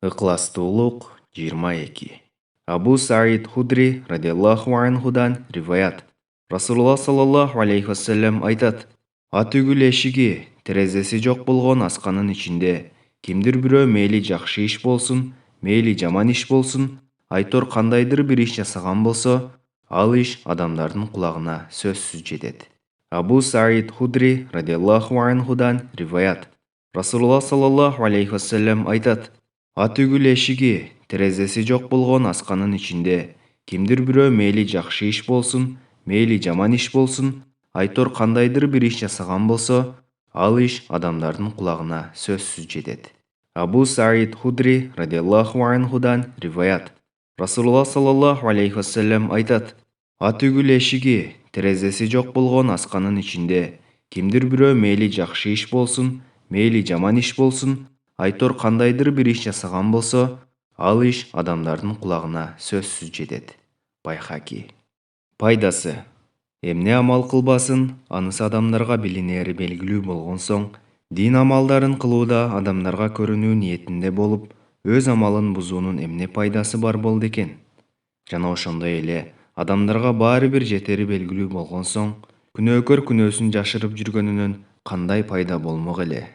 Ықыластуулук 22. Абу Саид Худри радиаллаху анхудан риваят. Расулулла саллаллаху алейхи вассалам айтат: Ат үгүл эшиги, терезеси жок болгон асканын ичинде кимдир бирөө мейли жакшы иш болсун, мейли жаман иш болсун, айтор кандайдыр бир иш жасаган болсо, ал иш адамдардын кулагына сөзсүз жетет. Абу Саид Худри радиаллаху анхудан риваят. Расулулла саллаллаху алейхи вассалам айтат: Ат үгүл эшиги, терезеси жок болгон асканын ичинде кимдир бирөө мейли жакшы иш болсун, мейли жаман иш болсун, айтор кандайдыр бир иш жасаган болсо, ал иш адамдардын кулагына сөзсүз жетет. Абу Саид Худри радиаллаху анхудан риваят. Расулулла саллаллаху алейхи вассалам айтат: Ат үгүл эшиги, терезеси жок болгон асканын ичинде кимдир бирөө мейли жакшы иш болсун, мейли жаман иш болсун, айтор кандайдыр бир иш жасаган болсо, ал иш адамдардын кулагына сөзсүз жетет. Байхаки. Пайдасы. Эмне амал кылбасын, анысы адамдарга билинери белгилүү болгон соң, дин амалдарын кылууда адамдарга көрүнүү ниетинде болуп, өз амалын бузуунун эмне пайдасы бар болду экен? Жана ошондой эле адамдарга баары бир жетери белгилүү болгон соң, күнөөкөр күнөөсүн жашырып жүргөнүнөн кандай пайда болмок эле?